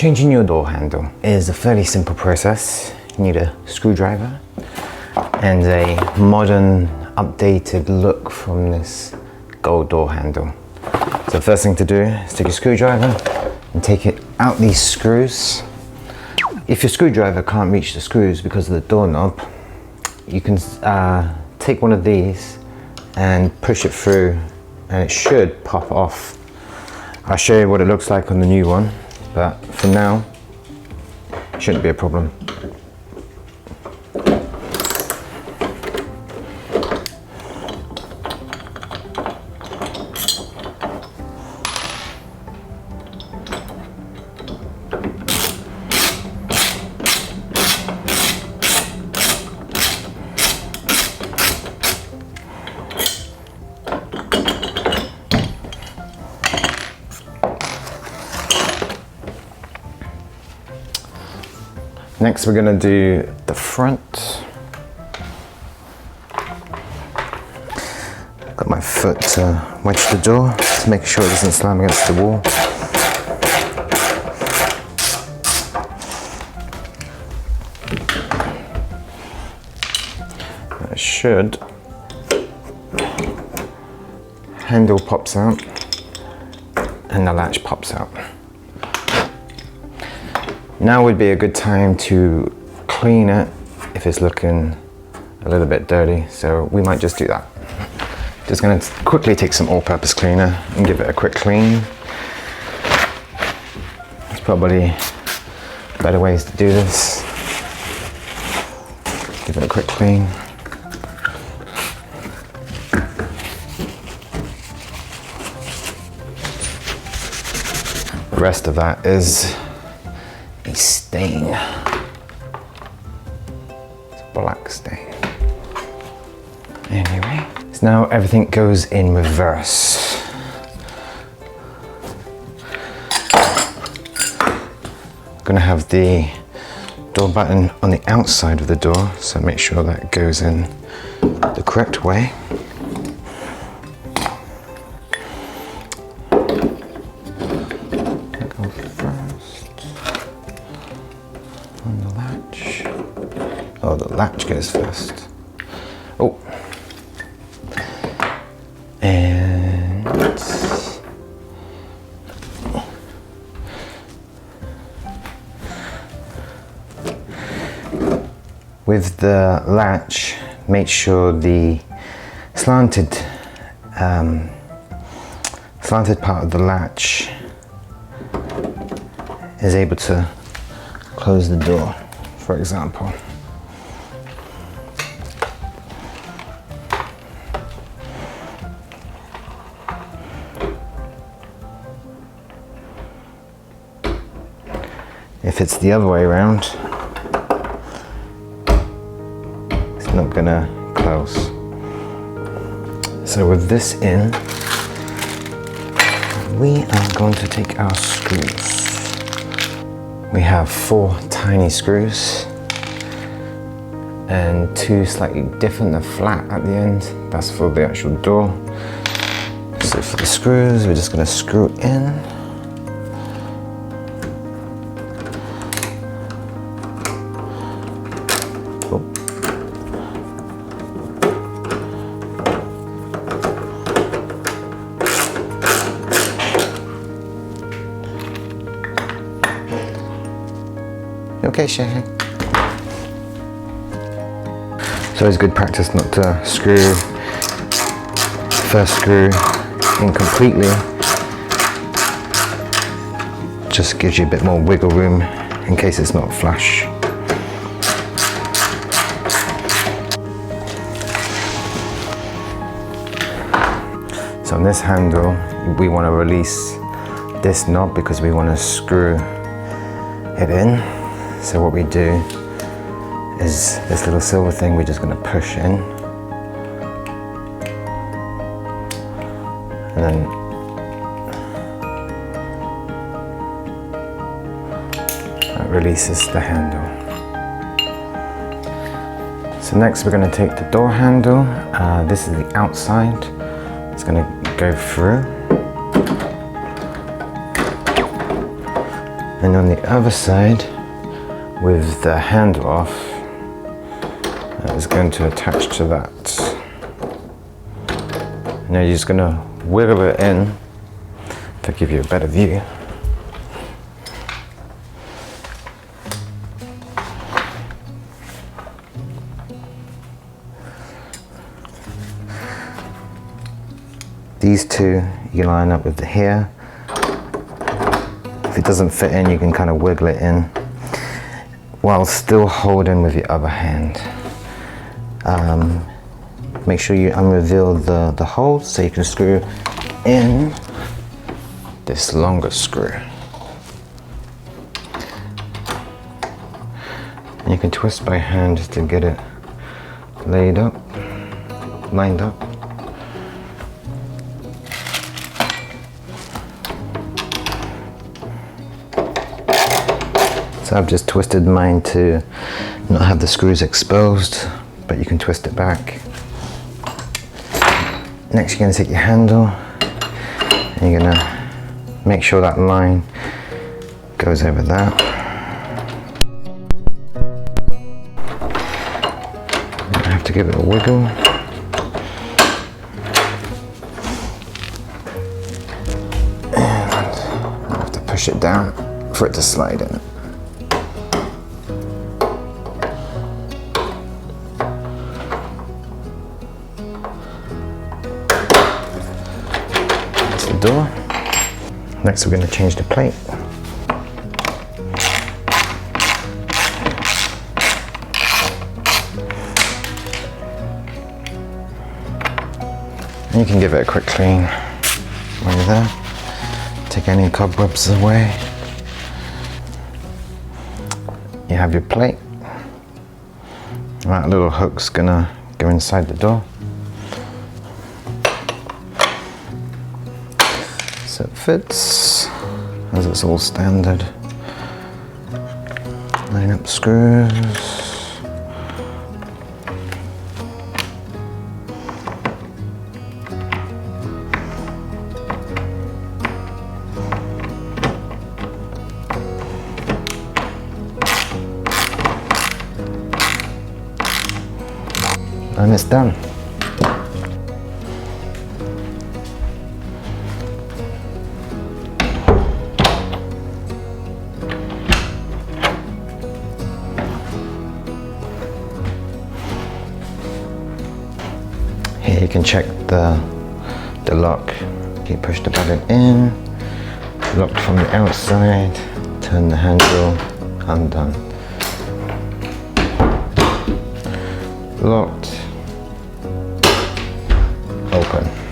Changing your door handle is a fairly simple process. You need a screwdriver and a modern, updated look from this gold door handle. So the first thing to do is take a screwdriver and take it out these screws. If your screwdriver can't reach the screws because of the doorknob, you can take one of these and push it through and it should pop off. I'll show you what it looks like on the new one, but for now, it shouldn't be a problem. Next we're going to do the front. Got my foot to wedge the door to make sure it doesn't slam against the wall. That should. Handle pops out and the latch pops out. Now would be a good time to clean it if it's looking a little bit dirty, so we might just do that. Just going to quickly take some all-purpose cleaner and give it a quick clean. There's probably better ways to do this. Give it a quick clean. The rest of that is a stain. It's a black stain. Anyway, so now everything goes in reverse. I'm gonna have the door button on the outside of the door, so make sure that goes in the correct way. Oh, the latch goes first. Oh. And with the latch, make sure the slanted part of the latch is able to close the door, for example. If it's the other way around, it's not gonna close. So with this in, we are going to take our screws. We have 4 tiny screws and 2 slightly different, they're flat at the end. That's for the actual door. So for the screws, we're just gonna screw in. Okay, Shay. So it's good practice not to screw the first screw in completely. Just gives you a bit more wiggle room in case it's not flush. So on this handle, we want to release this knob because we want to screw it in. So what we do is this little silver thing we're just going to push in, and then that releases the handle. So next we're going to take the door handle. This is the outside. It's going to go through. And on the other side, with the handle off, that is going to attach to that. Now you're just going to wiggle it in to give you a better view. These two you line up with the here. If it doesn't fit in, you can kind of wiggle it in while still holding with your other hand. Make sure you unreveal the holes so you can screw in this longer screw. And you can twist by hand just to get it lined up. So I've just twisted mine to not have the screws exposed, but you can twist it back. Next you're going to take your handle and you're going to make sure that line goes over that. I have to give it a wiggle. And I have to push it down for it to slide in. Door. Next we're going to change the plate. And you can give it a quick clean while you're there. Take any cobwebs away. You have your plate. That little hook's gonna go inside the door. So it fits, as it's all standard. Line up the screws. And it's done. Here you can check the lock. You push the button in, locked from the outside, turn the handle, undone. Locked, open.